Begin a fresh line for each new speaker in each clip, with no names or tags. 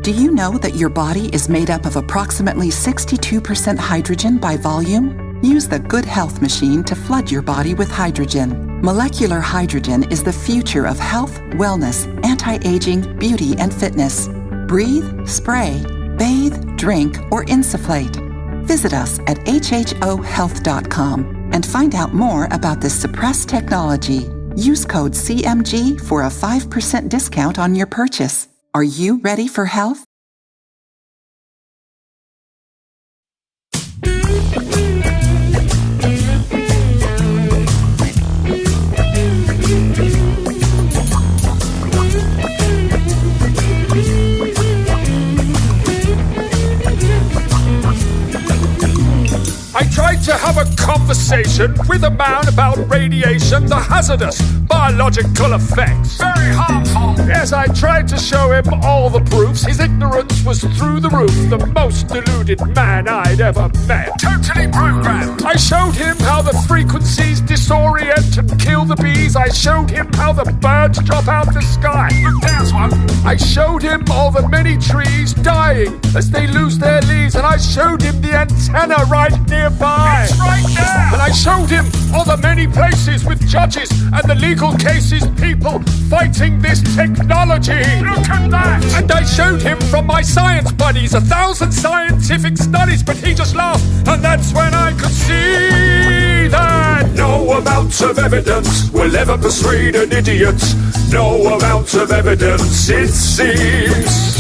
Do you know that your body is made up of approximately 62% hydrogen by volume? Use the Good Health machine to flood your body with hydrogen. Molecular hydrogen is the future of health, wellness, anti-aging, beauty, and fitness. Breathe, spray, bathe, drink, or insufflate. Visit us at hhohealth.com and find out more about this suppressed technology. Use code CMG for a 5% discount on your purchase. Are you ready for health?
I tried to have a conversation with a man about radiation, the hazardous biological effects. Very harmful. Yes, I tried to show him all the proofs. His ignorance was through the roof. The most deluded man I'd ever met. Totally programmed. I showed him how the frequencies disorient and kill the bees. I showed him how the birds drop out the sky. Look, there's one. I showed him all the many trees dying as they lose their leaves. And I showed him the antenna right nearby. It's right there. And I showed him all the many places with judges and the legal cases, people fighting this technology. Look at that. And I showed him from my science buddies 1,000 scientific studies, but he just laughed, and that's when I could see that no amount of evidence will ever persuade an idiot. No amount of evidence, it seems.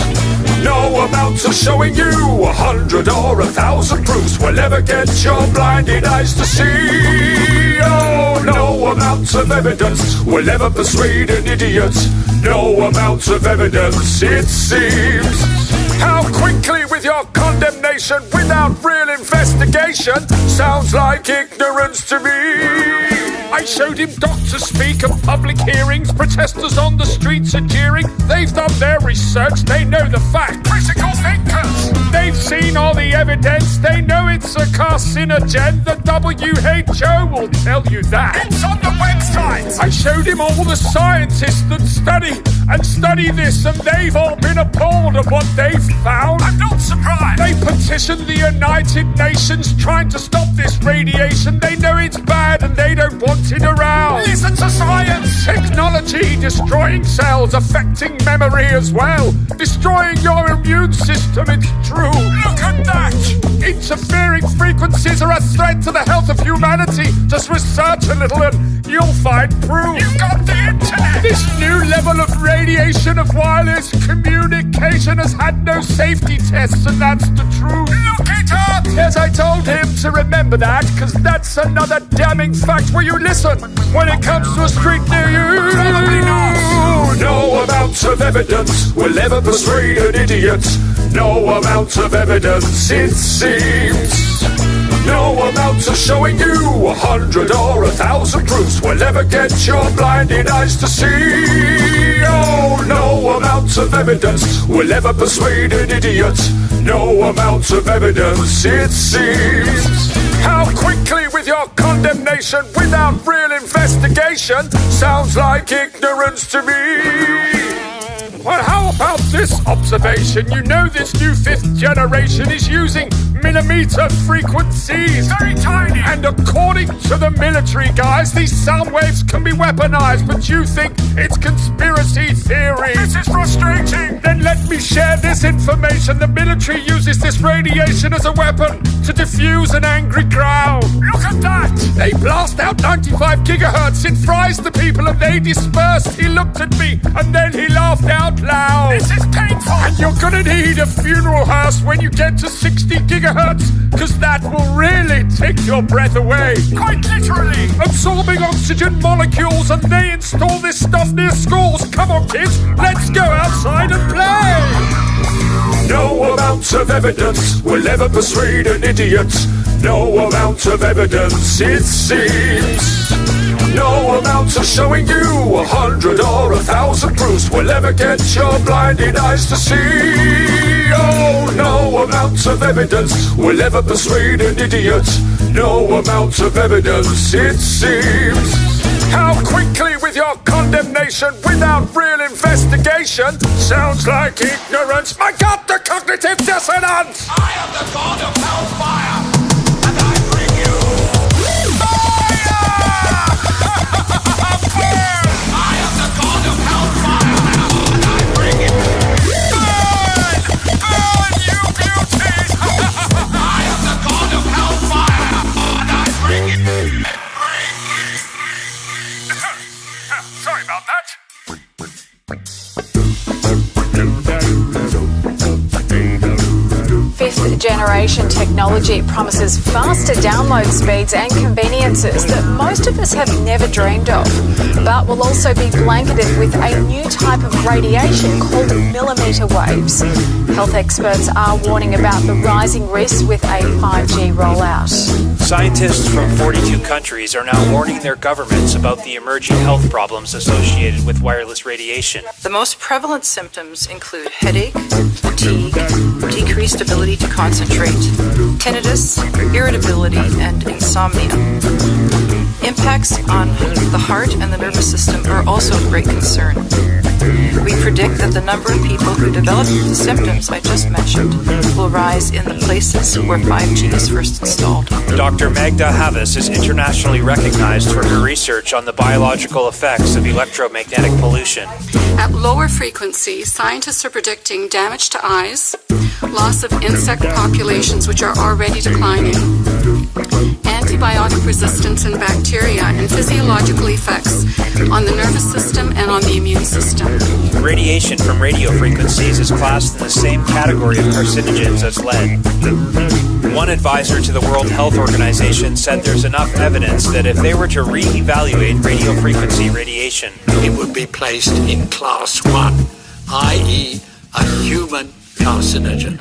No amount of showing you 100 or 1,000 proofs will ever get your blinded eyes to see. Oh, no amount of evidence will ever persuade an idiot. No amount of evidence, it seems. How quickly with your condemnation without real investigation sounds like ignorance to me. I showed him doctors speak at public hearings, protesters on the streets are jeering. They've done their research, they know the fact. Critical thinkers! They've seen all the evidence, they know it's a carcinogen. The WHO will tell you that. It's on the website! I showed him all the scientists that study this, and they've all been appalled at what they've found. I'm not surprised! They petitioned the United Nations trying to stop this radiation. They know it's bad and they don't want it around. Listen to science! Technology destroying cells, affecting memory as well. Destroying your immune system, it's true. Look at that! Interfering frequencies are a threat to the health of humanity. Just research a little and you'll find proof. You've got the internet! This new level of radiation of wireless communication has had no safety tests, and that's the truth. Look it up! Yes, I told him to remember that, because that's another damning fact. Will you listen when it comes to a street near you? Probably not. No amount of evidence will ever persuade an idiot. No amount of evidence, it seems. No amount of showing you 100 or 1,000 proofs will ever get your blinded eyes to see. Oh, no amount of evidence will ever persuade an idiot. No amount of evidence, it seems. How quickly with your condemnation without real investigation sounds like ignorance to me. Well, how about this observation? You know this new 5th generation is using millimeter frequencies. Very tiny. And according to the military guys, these sound waves can be weaponized, but you think it's conspiracy theory. This is frustrating. Then let me share this information. The military uses this radiation as a weapon to diffuse an angry crowd. Look at that. They blast out 95 gigahertz. It fries the people and they disperse. He looked at me and then he laughed out loud. This is painful. And you're gonna need a funeral hearse when you get to 60 gigahertz, because that will really take your breath away. Quite literally. Absorbing oxygen molecules, and they install this stuff near schools. Come on, kids, let's go outside and play. No amount of evidence will ever persuade an idiot. No amount of evidence, it seems. No amount of showing you 100 or 1,000 proofs will ever get your blinded eyes to see. Oh, no amount of evidence will ever persuade an idiot. No amount of evidence, it seems. How quickly with your condemnation without real investigation. Sounds like ignorance. My God, the cognitive dissonance!
I am the god of hellfire, and I bring you fire! I am the god of hellfire, and I bring you
Burn! Burn, you beauties!
I am the god of hellfire, and I bring you
Sorry about that.
Fifth-generation technology promises faster download speeds and conveniences that most of us have never dreamed of, but will also be blanketed with a new type of radiation called millimetre waves. Health experts are warning about the rising risks with a 5G rollout.
Scientists from 42 countries are now warning their governments about the emerging health problems associated with wireless radiation.
The most prevalent symptoms include headache, fatigue, decreased ability to concentrate, tinnitus, irritability, and insomnia. Impacts on the heart and the nervous system are also of great concern. We predict that the number of people who develop the symptoms I just mentioned will rise in the places where 5G is first installed.
Dr. Magda Havas is internationally recognized for her research on the biological effects of electromagnetic pollution.
At lower frequencies, scientists are predicting damage to eyes, loss of insect populations which are already declining, antibiotic resistance in bacteria, and physiological effects on the nervous system and on the immune system.
Radiation from radio frequencies is classed in the same category of carcinogens as lead. One advisor to the World Health Organization said there's enough evidence that if they were to re-evaluate radio frequency radiation,
it would be placed in class 1, i.e. a human carcinogen.